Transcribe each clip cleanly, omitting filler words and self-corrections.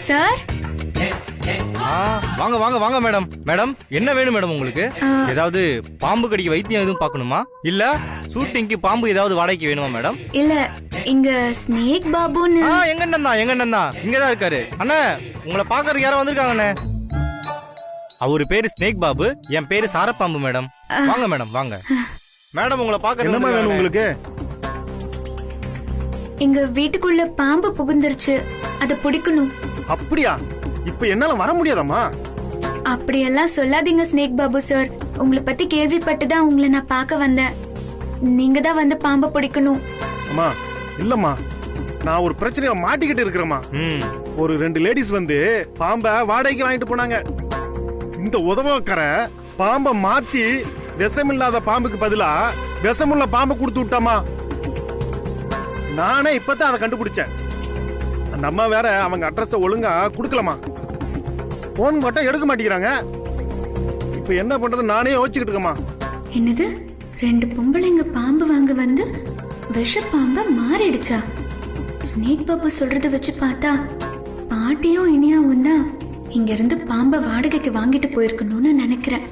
Sir வாங்க வாங்க வாங்க மேடம். மேடம் என்ன வேணும் மேடம் உங்களுக்கு? ஏதாவது பாம்பு கடிக்கு வைத்தியம் எதுவும் பார்க்கணுமா? இல்ல ஷூட்டிங்க்கு பாம்பு ஏதாவது வாடகைக்கு வேணுமா மேடம்? இல்ல இங்க ஸ்னேக் பாபுன்னு. எங்க அண்ணன் தான் இங்கதான் இருக்காரு. அண்ணா உங்களை பாக்குறதுக்கு யாரோ வந்திருக்காங்க அண்ணே. அவரு பேரு ஸ்னேக் பாபு, என் பேரு சாரப்பாம்பு மேடம். வாங்க மேடம் வாங்க. மேடம் உங்களை பாக்குறது என்னமா வேணும் உங்களுக்கு? எங்க வீட்டுக்குள்ள பாம்பு புகுந்துருச்சு, அத பிடிக்கணும். அப்படியா? இப்ப என்னால வர முடியாதம்மா. அப்படியெல்லாம் சொல்லாதீங்க ஸ்னேக் பாபு சார். உங்களை பத்தி கேள்விப்பட்டுதான் உங்களை நான் பார்க்க வந்தேன். நீங்க தான் வந்து பாம்பை பிடிக்கணும். அம்மா இல்லம்மா, நான் ஒரு பிரச்சனையில மாட்டிக்கிட்டு இருக்கிறேம்மா. ஒரு 2 லேடிஸ் வந்து பாம்பை வாடகைக்கு வாங்கிட்டு போனாங்க. இந்த உதவக்கார பாம்பை மாத்தி விஷமில்லாத பாம்புக்கு பதிலா விஷமுள்ள பாம்பை கொடுத்து விட்டாமா. நானே இப்பதான் அதை கண்டுபிடிச்சேன். அந்த அம்மா வேற அவங்க அட்ரஸ் ஒழுங்கா குடுக்கலமா. போன் போட்டா எடுக்க மாட்டேங்கிறாங்க. இப்ப என்ன பண்றது நானே யோசிச்சுக்கிட்டு இருக்கேம்மா. என்னது 2 பொம்பளைங்க பாம்பு வாங்க வந்து விஷ பாம்பை மாறிடுச்சா? ஸ்னேக் பாபு சொல்றத வச்சு பார்த்தா பாட்டியும் இனியாவும் தான் இங்க இருந்து பாம்பை வாடகைக்கு வாங்கிட்டு போயிருக்கணும்னு நினைக்கிறேன்.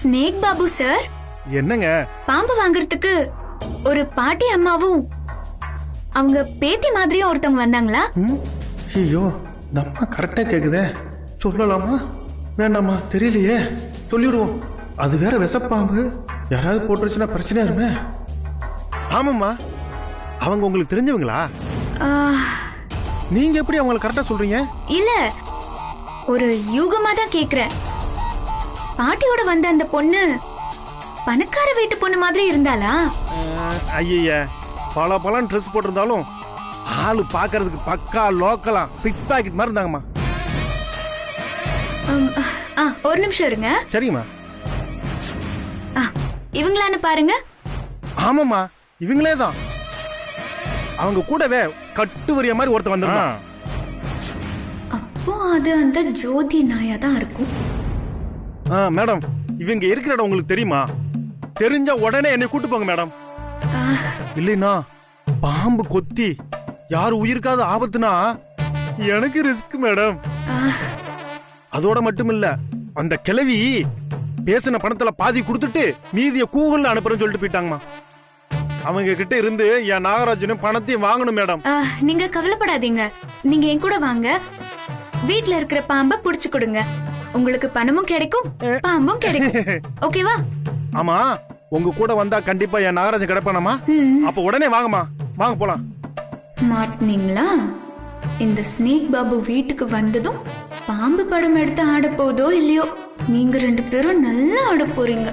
ஸ்னேக் பாபு சார், என்னங்க? பாம்பு வாங்குறதுக்கு ஒரு பாட்டி அம்மாவும் அவங்க பேத்தி மாதிரியும் ஒருத்தவங்க வந்தாங்களா? ஐயோ நம்ம கரெக்டா கேக்குதே. சொல்லலாமா வேண்டாமா தெரியலையே. சொல்லிடுவோம். அது வேற விஷப்பாம்பு, யாராவது போட்டுருச்சுன்னா பிரச்சனையா இருமே. ஆமாம்மா, அவங்க உங்களுக்கு தெரிஞ்சவங்களா? நீங்க எப்படி அவங்களை கரெக்டா சொல்றீங்க? இல்ல, ஒரு யூகமா தான் கேக்குறேன். பாட்டியோட வந்த அந்த பொண்ணு பணக்கார வீட்டு பொண்ணு மாதிரி இருந்தாளா? ஐய பல பலன் ட்ரெஸ் போட்டிருந்தாலும் ஆளு பாக்குறதுக்கு பக்கா லோக்கலா பிக் பாக்கெட் மாதிரி இருந்தாங்கம்மா. ஒரு நிமிஷம் இருங்க. சரிங்கம்மா. இவங்களான்னு பாருங்க. ஆமாம்மா இவங்களே தான். அவங்க கூடவே கட்டுவரிய மாதிரி ஒருத்தர் வந்திருக்கான். அப்போ அது அந்த ஜோதி நாயா தான் இருக்கும். மேடம் இவங்க இருக்கிற இடம் உங்களுக்கு தெரியுமா? தெரிஞ்ச உடனே என்னை கூட்டு போங்க மேடம். இல்லைன்னா பாம்பு கொத்தி யாரு உயிருக்காவது ஆபத்துனா எனக்கு ரிஸ்க் மேடம். அதோட மட்டும் இல்ல, அந்த கிழவி பேசின பணத்துல பாதி கொடுத்துட்டு மீதிய கூகுள்ல அனுப்புறேன்னு சொல்லிட்டு போயிட்டாங்கம்மா. அவங்க கிட்ட இருந்து என் நாகராஜனும் பணத்தையும் வாங்கணும் மேடம். நீங்க கவலைப்படாதீங்க, நீங்க என் கூட வாங்க. வீட்ல இருக்கிற பாம்பை புடிச்சு கொடுங்க. உங்களுக்கு பணமும் கிடைக்கும், பாம்பும் கிடைக்கும். ஓகேவா? ஆமா, உங்க கூட வந்தா கண்டிப்பா என் நாகராஜன் கிடைப்பானமா. அப்ப உடனே வாங்கம்மா, வாங்க போலாம். மாட்டீங்களா? இந்த ஸ்னேக் பாபு வீட்டுக்கு வந்ததும் பாம்பு படம் எடுத்து ஆட போதோ இல்லையோ, நீங்க 2 பேரும் நல்லா ஆட போறீங்க.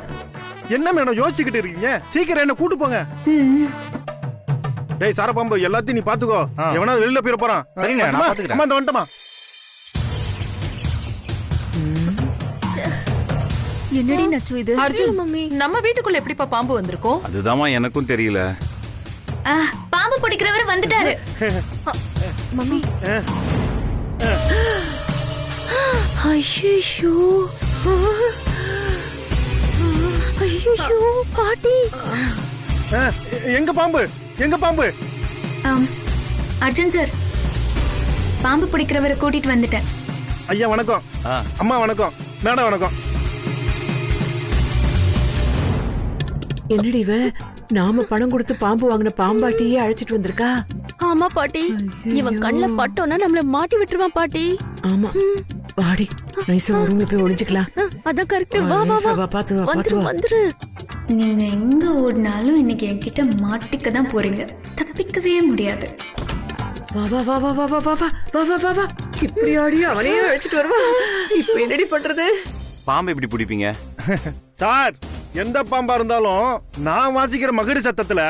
என்ன மேடம் யோசிச்சுக்கிட்டு இருக்கீங்க? சீக்கிரம் என்ன கூட்டு போங்க. டேய் சார பாம்பு, எல்லாத்தையும் நீ பாத்துக்கோ. எவனாவது வெளியில போயிட போறான். சரிங்க, நான் பாத்துக்கிறேன். அம்மா இந்த வந்துட்டமா. என்னடி நச்சு இது? அர்ஜுன் மம்மி, நம்ம வீட்டுக்குள்ள எப்படிப்பா பாம்பு வந்திருக்கும்? அதுதாம்மா எனக்கும் தெரியல. பாம்பு பிடிக்கிறவர் வந்துட்டாரு. மம்மி. ஐயோ ஐயோ பாட்டி. எங்க பாம்பு? எங்க பாம்பு? அர்ஜுன் சார், பாம்பு பிடிக்கிறவரை கூட்டிட்டு வந்துட்டேன். ஐயா வணக்கம். அம்மா வணக்கம். மேடம் வணக்கம். என்னடி இவ நாம பணம் கொடுத்து பாம்பு வாங்கின பாம்பாட்டியே அழைச்சிட்டு வந்திருக்கா? ஆமா பாட்டி, இவன் கண்ணுல பட்டோன்னா நம்மள மாட்டி விட்டுருவான் பாட்டி. ஆமா, வாடி நைசா ரூம்ல போய் ஒளிஞ்சுக்கலாம். அதான் கரெக்ட். வா வா வா, பாத்து வா, வந்துரு வந்துரு. நீங்க எங்க ஓடினாலும் இன்னைக்கு என்கிட்ட மாட்டிக்க தான் போறீங்க, தப்பிக்கவே முடியாது. வா வா வா வா வா வா வா வா வா வா வா. இப்படி ஆடி அவனையே அழைச்சிட்டு வருவா. இப்ப என்னடி பண்றது? பாம்பு எப்படி பிடிப்பீங்க சார்? எந்த பாம்பா இருந்தாலும் நான் வாசிக்கிற மகிழ் சத்தத்துல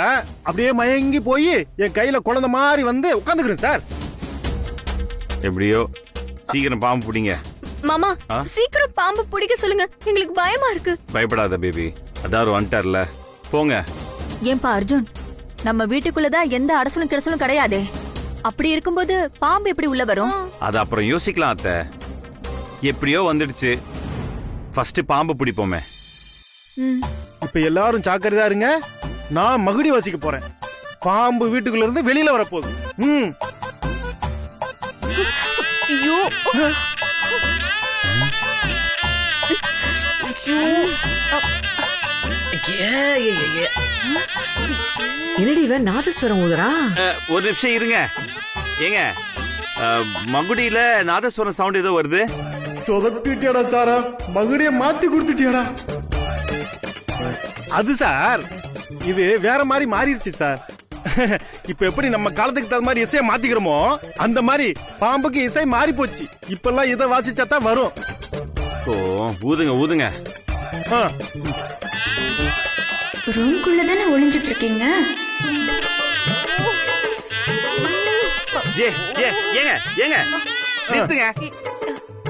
அப்படியே மயங்கி போய் என் கையில குழந்தை மாதிரி வந்து உட்காந்துக்கிறேன் சார். எப்படியோ சீக்கிரம் பாம்பு பிடிங்க. மாமா சீக்கிரம் பாம்பு பிடிக்க சொல்லுங்க, எங்களுக்கு பயமா இருக்கு. பயப்படாத பேபி, அதாவது வந்துட்டார்ல, போங்க. ஏன்பா அர்ஜுன், நம்ம வீட்டுக்குள்ளதான் எந்த அரசலும் கிடசலும் கிடையாதே. அப்படி இருக்கும்போது பாம்பு எப்படி உள்ள வரும்? அது அப்புறம் யோசிக்கலாம் அத்தை. எப்படியோ வந்துடுச்சு, ஃபர்ஸ்ட் பாம்பு பிடிப்போமே. இப்ப எல்லாரும் ஜாக்கிரதையா இருங்க. நான் மகுடி வாசிக்க போறேன். பாம்பு வீட்டுக்குள்ள இருந்து வெளியில வரப்போகுது. ம். ஐயோ என்னடி இவன் நாதஸ்வரம் ஊதுறா? ஒரு நிமிஷம் இருங்க. ஏங்க மகுடியில நாதஸ்வரம் சவுண்ட் ஏதோ வருது. சொதப்பிட்டியாடா சாரா, மகுடிய மாத்தி கொடுத்துட்டியாடா. அது சார், இது வேற மாதிரி மாறிடுச்சு சார். இப்ப எப்படி நம்ம காலத்துக்கு தகுந்த மாதிரி இசையை மாத்திக்கிறோமோ அந்த மாதிரி பாம்புக்கு இசை மாறி போச்சு. இப்பெல்லாம் இதை வாசிச்சாதான் வரும். ஓ, ஊதுங்க ஊதுங்க. ரூம்குள்ள தானே ஒளிஞ்சிட்டு இருக்கீங்க? ஏங்க ஏங்க நிறுத்துங்க.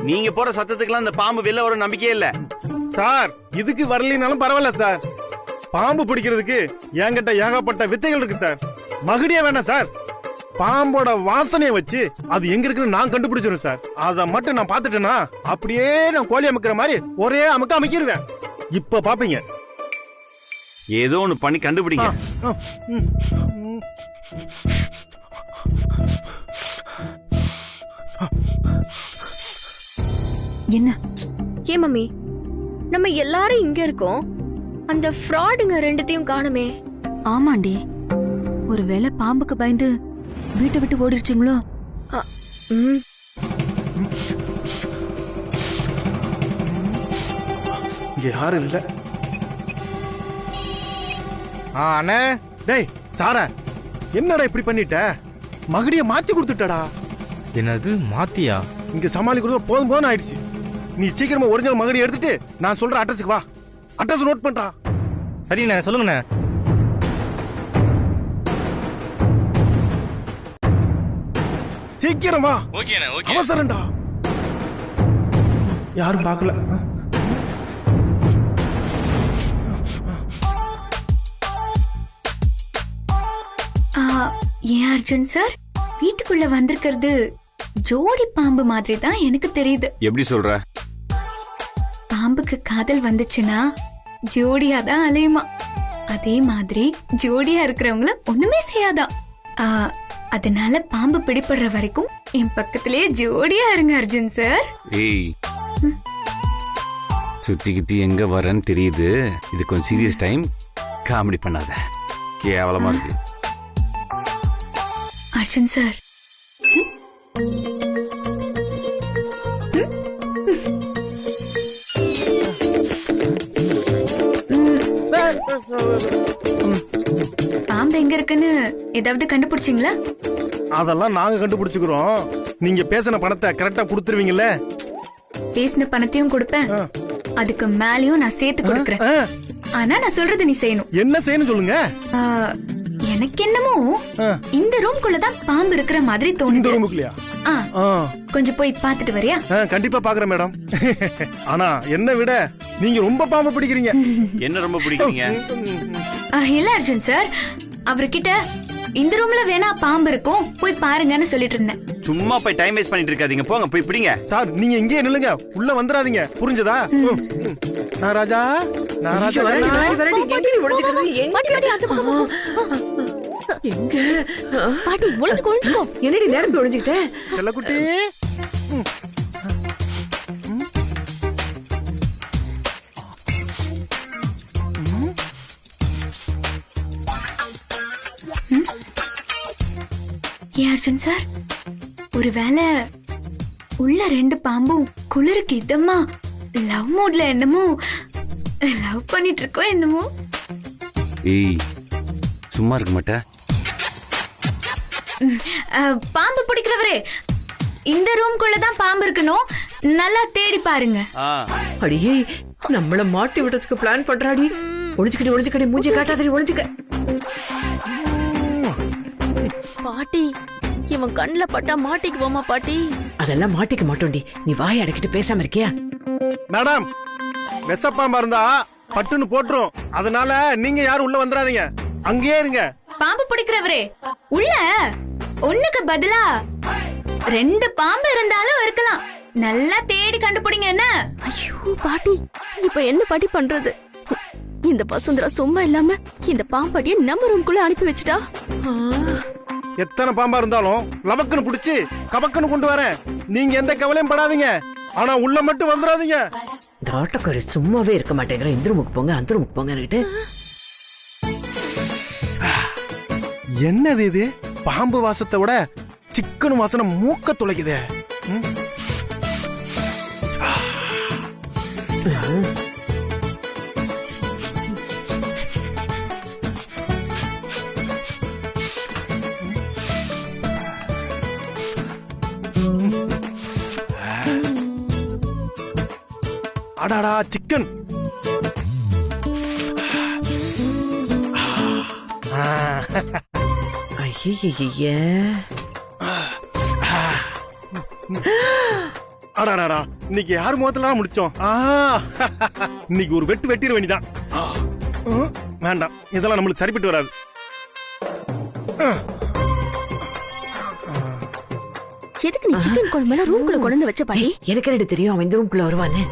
நீங்க போற சத்தத்துக்குலாம் இந்த பாம்பு வெளில வர நம்பிக்கையே இல்ல சார். இதுக்கு வரலினாலும் பரவாயில்ல சார். பாம்பு பிடிக்கிறதுக்கு என்கிட்ட ஏகப்பட்ட வித்தைகள் இருக்கு சார். மகுடியே வேண்டாம் சார். பாம்போட வாசனையை வச்சு அது எங்க இருக்குன்னு நான் கண்டுபிடிச்சிருவேன் சார். அதை மட்டும் நான் பாத்துட்டேன்னா அப்படியே நான் கோழி அமைக்கிற மாதிரி ஒரே அமைக்கிருவேன். இப்ப பாப்பீங்க. ஏதோ ஒண்ணு பண்ணி கண்டுபிடிங்க. என்ன? ஏன் மம்மி, நம்ம எல்லாரும் இங்க இருக்கோம், அந்த ஃப்ராடுங்க ரெண்டுத்தையும் காணுமே. ஆமாண்டி, ஒருவேளை பாம்புக்கு பயந்து வீட்டை விட்டு ஓடிடுச்சுங்களோ? இங்க யாரும் இல்ல. அண்ணே. டேய் சாரா, என்னடா இப்படி பண்ணிட்ட? மகுடிய மாத்தி கொடுத்துட்டடா. என்னது மாத்தியா? இங்க சமாளிக்கிறது போதும் போதும் ஆயிடுச்சு. நீ சீக்கிரமா ஒரிஜினல் மகுடி எடுத்துட்டு நான் சொல்ற அட்ரஸுக்கு வா. அட்ரஸ் நோட் பண்றா. சரிண்ணே, சொல்லுங்கண்ணே. சீக்கிரம் வா. ஓகேண்ணே, ஓகே. அவசரம்டா. யாரும் பார்க்கல. ஏன் அர்ஜுன் சார், வீட்டுக்குள்ள வந்திருக்கிறது ஜோடி பாம்பு மாதிரி தான் எனக்கு தெரியுது. எப்படி சொல்ற? பாம்புக்கு காதல் வந்துச்சுன்னா ஜோடியா தான் அலையுமா. அதே மாதிரி ஜோடியா இருக்கிறவங்கள ஒண்ணுமே செய்யாதான். அதனால பாம்பு பிடிபடுற வரைக்கும் என் பக்கத்திலே ஜோடியா இருங்க அர்ஜுன் சார். ஏய், சுத்தி கித்தி எங்க வரன்னு தெரியுது. இது கொஞ்சம் சீரியஸ் டைம். காமெடி பண்ணாத, கேவலமா இருக்கு. அர்ஜுன் சார், பாம்பு எங்க இருக்குன்னு ஏதாவது கண்டுபிடிச்சிங்களா? அதெல்லாம் நாங்க கண்டுபிடிச்சுக்கிறோம். நீங்க பேசின பணத்தை கரெக்டா கொடுத்துருவீங்கல்ல? பேசின பணத்தையும் கொடுப்பேன், அதுக்கு மேலயும் நான் சேர்த்து கொடுக்கறேன். ஆனா நான் சொல்றது நீ செய்யணும். என்ன செய்யணும் சொல்லுங்க. எனக்கு என்னமோ இந்த ரூம்குள்ளதான் பாம்பு இருக்கிற மாதிரி இந்த தோணுது. ரூமுக்குள்ளயா? கொஞ்சம் போய் பாத்துட்டு வரியா? கண்டிப்பா பாக்குறேன் மேடம். ஆனா என்ன விட நீங்க ரொம்ப பாம்பு பிடிக்கிறீங்க. என்ன ரொம்ப பிடிக்கிறீங்க? இல்ல அர்ஜுன் சார், அவர்கிட்ட இந்த ரூம்ல வேணா பாம்பு இருக்கும், போய் பாருங்கன்னு சொல்லிட்டு இருந்தேன். சும்மா போய் டைம் வேஸ்ட் பண்ணிட்டு இருக்காதீங்க, போங்க போய் பிடிங்க. சார் நீங்க இங்கேயே நில்லுங்க, உள்ள வந்துடாதீங்க, புரிஞ்சதா? நாராஜா, நாராஜா எங்க பாட்டி ஒளிஞ்சுக்கோ. என்னடி நேரம் ஒளிஞ்சுக்கிட்ட? செல்லக்குட்டி. அர்ஜுன் சார், ஒருவேளை உள்ள ரெண்டு பாம்பும் குளிருக்கு இதமா லவ் மூட்ல என்னமோ லவ் பண்ணிட்டு இருக்கோம் என்னமோ. ஏய், சும்மா இருக்க மாட்டே. பாம்பு பிடிக்கிறவரே, இந்த ரூம்குள்ளதான் பாம்பு இருக்கணும், நல்லா தேடி பாருங்க. அடியே, நம்மள மாட்டி விடுறதுக்கு பிளான் பண்றாடி. ஒளிஞ்சுக்கடி மூஞ்சி காட்டாதடி, ஒளிஞ்சுக்க. பாட்டி, இவன் கண்ணுல பட்டா மாட்டிக்குவோமா பாட்டி? அதெல்லாம் மாட்டிக்க மாட்டோண்டி, நீ வாயை அடக்கிட்டு பேசாம இருக்கியா? மேடம், வெசப்பாம்பா இருந்தா பட்டுன்னு போட்டுரும். அதனால நீங்க யாரும் உள்ள வந்துடாதீங்க, அங்கேயே இருங்க. பாம்பு பிடிக்கிறவரே, உள்ள ஒண்ணுக்கு பதிலா ரெண்டு பாம்பு இருந்தாலும் இருக்கலாம், நல்லா தேடி கண்டுபிடிங்க. என்ன? ஐயோ பாட்டி, இப்ப என்ன பாட்டி பண்றது? இந்த வசுந்தரா சும்மா இல்லாம இந்த பாம்பாட்டிய நம்ம ரூம்குள்ள அனுப்பி வச்சுட்டா. எத்தனை பாம்பா இருந்தாலும் லவக்குன்னு புடிச்சு கபக்குன்னு கொண்டு வரேன். நீங்க எந்த கவலையும் படாதீங்க. ஆனா உள்ள மட்டும் வந்துடாதீங்க. இந்த ஆட்டக்காரி சும்மாவே இருக்க மாட்டேங்கிற. இந்த ரூமுக்கு போங்க அந்த ரூமுக்கு போங்கன்னுட்டு. என்னது இது? பாம்பு வாசத்தை விட சிக்கன் வாசனை மூக்க துளைக்குதே. அடாடா சிக்கன். ஐயே அடாடாடா இன்னைக்கு யார் முகத்துல முடிச்சோம்? இன்னைக்கு ஒரு வெட்டு வெட்டிட வேண்டிதான். வேண்டாம், இதெல்லாம் நம்மளுக்கு சரிப்பட்டு வராது. எதுக்கு நீ சிக்கன் குழம்பு ரூம்குள்ள கொண்டு வந்து வச்ச பாட்டி? எனக்கு என்ன தெரியும் அவன் இந்த ரூம்குள்ள வருவான்னு.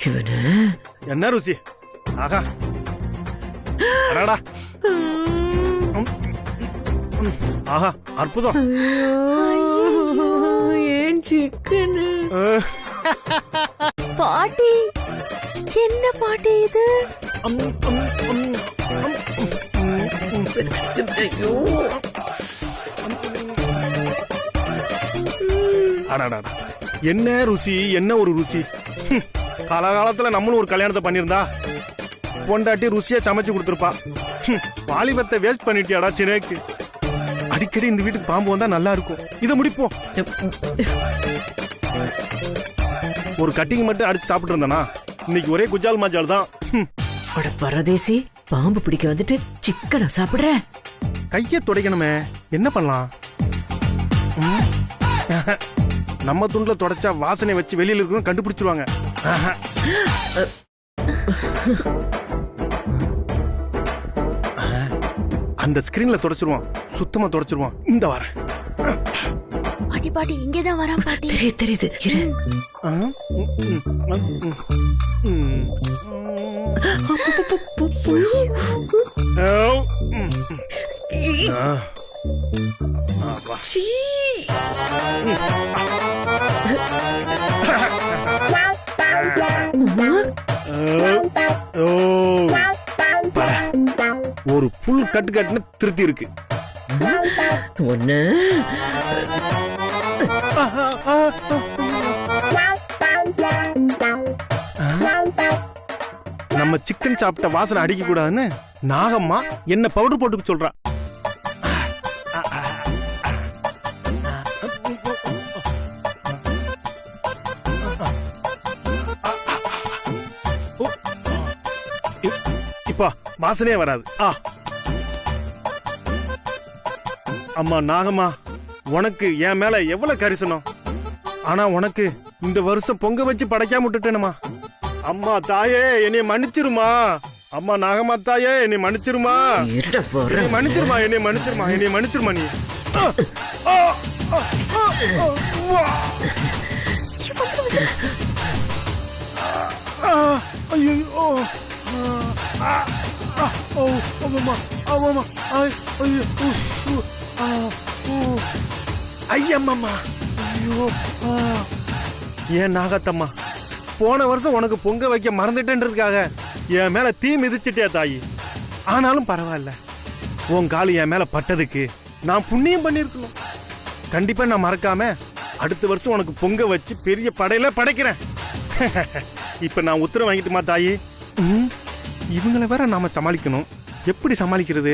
இவனு என்ன ருசி? ஆஹா அடாடா. ஆஹா அற்புதம். ஏன் சிக்கன் பாட்டி? என்ன பாட்டி இது? ஐயோ அடாடாடா என்ன ருசி, என்ன ஒரு ருசி. காலகாலத்துல நம்மளும் ஒரு கல்யாணத்தை பண்ணிருந்தா பொண்டாட்டி ருசியா சமைச்சு கொடுத்துருப்பா. வாலிபத்தை வேஸ்ட் பண்ணிட்டியாடா சினேக்கு. அடிக்கடி இந்த வீட்டுக்கு பாம்பு வந்தா நல்லா இருக்கும். இதை முடிப்போம். ஒரு கட்டிங் மட்டும் அடிச்சு சாப்பிட்டு இருந்தானா இன்னைக்கு ஒரே குஜால் மாஜால் தான். பரதேசி, பாம்பு பிடிக்க வந்துட்டு சிக்கனை சாப்பிடுற. கைய துடைக்கணுமே, என்ன பண்ணலாம்? நம்ம துண்டுல தொடச்சா வாசனை வச்சு வெளியில இருக்கணும் கண்டுபிடிச்சிருவாங்க. அந்த ஸ்கிரீன்ல தொடச்சிருவான், சுத்தமா தொடச்சிருவான். இந்த வாரம் பாட்டி பாட்டி இங்கதான் வரான் பாட்டி. தெரியுது இரு. ஒரு புல் கட்டு கட்டுன்னு திருத்தி இருக்கு. ஒண்ணு நம்ம சிக்கன் சாப்பிட்ட வாசனை அடிக்க கூடாதுன்னு நாகம்மா என்ன பவுடர் போட்டு சொல்றா. இப்ப வாசனையே வராது. அம்மா நாகம்மா, உனக்கு என் மேல எவ்வளவு கரிசனம். ஆனா உனக்கு இந்த வருஷம் பொங்க வச்சு படைக்காம விட்டுட்டேனுமா. அம்மா தாயே என்னை மன்னிச்சிருமா. அம்மா நாகம்மா தாயே என்னை மன்னிச்சிருமா. மன்னிச்சிருமா, என்னை மன்னிச்சிருமா, என்னை மன்னிச்சிருமா. நீ ஐயோ ஐயம்மா. ஐயோ ஏன் நாகத்தம்மா, போன வருஷம் உனக்கு பொங்க வைக்க மறந்துட்டேன்றதுக்காக என் மேல தீ மிதிச்சிட்டே தாயி. ஆனாலும் பரவாயில்ல, உன் காலு என் மேல பட்டதுக்கு நான் புண்ணியம் பண்ணிருக்கணும். கண்டிப்பா நான் மறக்காம அடுத்த வருஷம் உனக்கு பொங்க வச்சு பெரிய படையில படைக்கிறேன். இப்ப நான் உத்தரவு வாங்கிட்டுமா தாயி? இவங்களை வேற நாம சமாளிக்கணும். எப்படி சமாளிக்கிறது?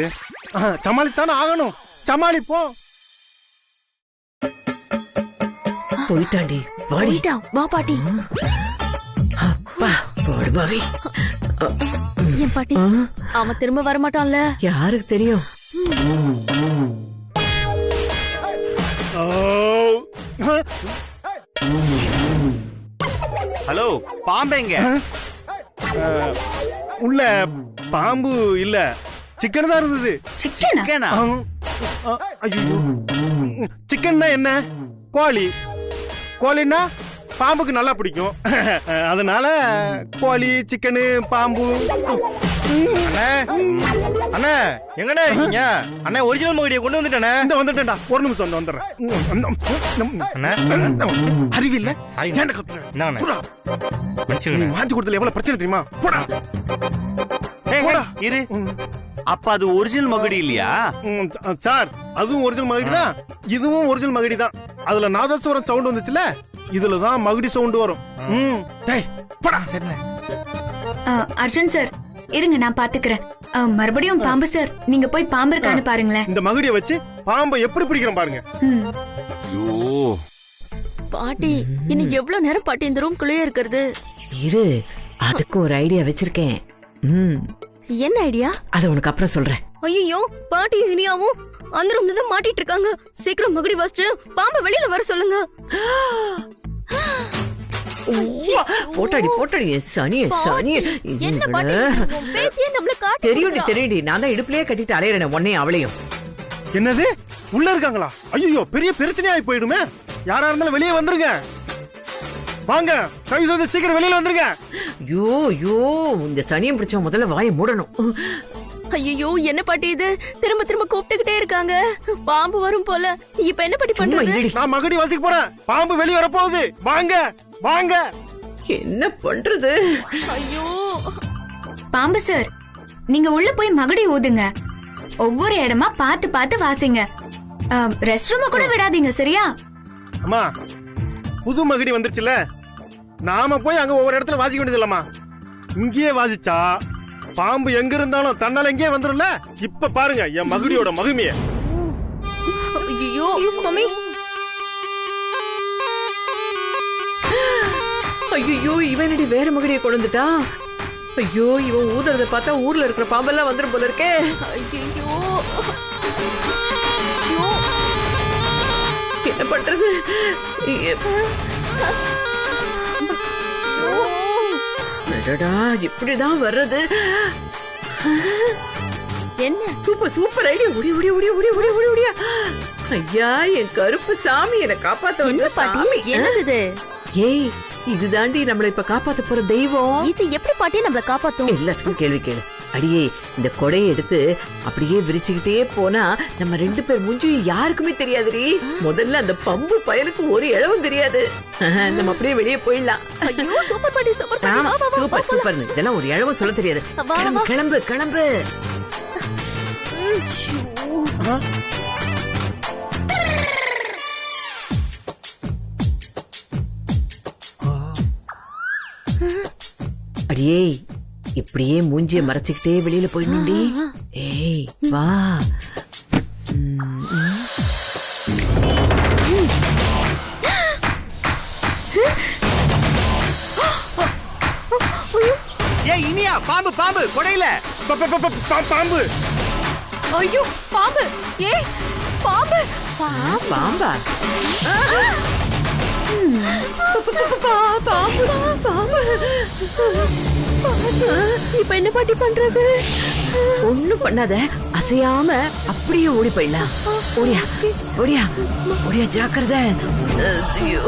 சமாளித்தானே ஆகணும். சமாளிப்போம். போயிட்டாண்டி, போயிட்டா. வா பாட்டி. என் பாட்டி, அவன் திரும்ப வரமாட்டான்ல? யாருக்கு தெரியும்? ஹலோ, பாம்பேங்க? உள்ள பாம்பு இல்ல, சிக்கன் தான் இருந்தது. சிக்கனா? ஐயோ, சிக்கன்னா என்ன? கோழி. கோழின்னா பாம்புக்கு நல்லா பிடிக்கும். அதனால கோழி, சிக்கனு, பாம்பு. அண்ணே அண்ணே எங்கண்ணே இருக்கீங்க? அண்ணே ஒரிஜினல் மகுடியை கொண்டு வந்துட்டேனே. இந்த வந்துட்டேன்டா, ஒரு நிமிஷம் வந்து வந்துடுறேன். அண்ணே அறிவில்ல, சாரி ஏன்டா கத்துற? என்னண்ணே போடா. நீ மன்னிச்சுக்கண்ணே. வாந்தி கொடுத்தல எவ்வளவு பிரச்சனை தெரியுமா? போடா. ஏய், இரு. அப்ப அது ஒரிஜினல் மகுடி இல்லையா? சார், அதுவும் ஒரிஜினல் மகுடி தான், இதுவும் ஒரிஜினல் மகுடி தான். அதுல நாதஸ்வரம் சவுண்ட் வந்துச்சுல, இதுலதான் மகுடி சவுண்ட் வரும். டேய் போடா. சரிண்ணே. அர்ஜுன் சார் இருங்க, நான் பாத்துக்கிறேன். மறுபடியும் பாம்பு சார், நீங்க போய் பாம்பு இருக்கான்னு பாருங்களேன். இந்த மகுடியை வச்சு பாம்பை எப்படி பிடிக்கிறேன் பாருங்க. ம். ஐயோ, பாட்டி இன்னும் எவ்வளவு நேரம் பாட்டி இந்த ரூம்குள்ளேயே இருக்கிறது? இரு, அதுக்கு ஒரு ஐடியா வச்சிருக்கேன். என்ன ஐடியா? அத உனக்கு அப்புறம் சொல்றேன். ஐயோ, பாட்டியும் இனியாவும் அந்த ரூம்ல தான் மாட்டிட்டு இருக்காங்க. சீக்கிரம் மகுடி வச்சுட்டு பாம்பை வெளியில வர சொல்லுங்க. போட்டாடி போட்டாடி, சனி சனி. என்ன பாட்டி, உன் பேத்தியே நம்மள காட்டி தெரியும்டி தெரியும்டி, நான் தான் இடுப்புலயே கட்டிட்டு அலையறேன் உன்னையும் அவளையும். என்னது, உள்ள இருக்காங்களா? ஐயோ, பெரிய பிரச்சனையாயி போயிடுமே. யாரா இருந்தாலும் வெளியே வந்துருங்க. வாங்க, கை சொல்லி சீக்கிரம் வெளியில வந்துருங்க. ஐயோ ஐயோ, இந்த சனியம் பிடிச்ச முதல்ல வாயை மூடணும். ஐயோ, என்ன பாட்டி இது? திரும்ப திரும்ப கூப்பிட்டுக்கிட்டே இருக்காங்க. பாம்பு வரும் போல. இப்ப என்ன பாட்டி பண்றது? நான் மகுடி வாசிக்க போறேன். பாம்பு வெளியே வரப்போகுது. வாங்க வாங்க. என்ன பண்றது? ஐயோ, பாம்பு சார், நீங்க உள்ள போய் மகுடி ஊதுங்க. ஒவ்வொரு இடமா பார்த்து பார்த்து வாசிங்க. ரெஸ்ட் ரூம கூட விடாதீங்க, சரியா? அம்மா, புது மகுடி வந்துருச்சுல, நாம போய் அங்க ஒவ்வொரு இடத்துல வாசிக்க வேண்டியது இல்லம்மா. இங்கேயே வாசிச்சா பாம்பு எங்க இருந்தாலும் தன்னால இங்கே வந்துரும்ல. இப்ப பாருங்க என் மகுடியோட மகிமைய. ஐயோ மம்மி, ஐயோ, இவனடி வேற மகடியை கொண்டு வந்துட்டா. ஐயோ, இவன் ஊதுறத பார்த்தா ஊர்ல இருக்கிற பாம்பெல்லாம் வந்துரும் போல இருக்கே. ஐயோ, என்ன பண்றது? அடடா, இப்படிதான் வர்றது. என்ன? Super super idea. ஓடி ஓடி ஓடி ஓடி ஓடி ஓடி ஓடியா. ஐயா, என் கருப்பு சாமி, என்னை காப்பாத்த என்ன வந்த பாட்டி? சாமி. என்னது இது? ஏய், இதுதாண்டி நம்மள இப்ப காப்பாத்த போற தெய்வம். இது எப்படி பாட்டி நம்மள காப்பாத்தும்? எல்லாத்துக்கும் கேள்வி கேளு. அடியே, இந்த கொடையை எடுத்து அப்படியே விரிச்சுக்கிட்டே போனா நம்ம 2 பேர் மூஞ்சியும் யாருக்குமே தெரியாதுடி. முதல்ல அந்த பம்பு பயலுக்கு ஒரு இழவும் தெரியாது. நம்ம அப்படியே வெளியே போயிடலாம். ஐயோ, சூப்பர் பாட்டி, சூப்பர் பாட்டி. வா, வா, வா, சூப்பர் சூப்பர். இதெல்லாம் ஒரு இழவும் சொல்ல தெரியாது. வா, கிளம்பு வா. கிளம்பு கிளம்பு. அடியே, இப்படியே மூஞ்சிய மறைச்சுக்கிட்டே வெளியில போயிடணும்டி. ஏய், வா. ஏய் இனியா, பாம்பு பாம்பு கொடையில. பாம்பு. ஐயோ, பாம்பு. ஏய், பாம்பு. பாம்பா? இப்ப என்ன பாட்டி பண்றது? ஒண்ணும் பண்ணாத, அசையாம அப்படியே ஓடி போயிடலாம். ஓடியா ஓடியா ஓடியா, ஜாக்கிரதை. ஐயோ,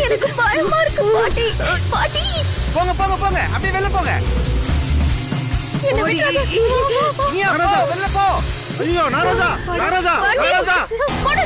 எனக்கு பயமா இருக்கு பாட்டி. பாட்டி, போங்க போங்க போங்க, அப்படியே வெளில போங்க. என்ன விடாத. இனியா, போ, வெளில போ. ஐயோ, நாராஜா நாராஜா நாராஜா. போடு.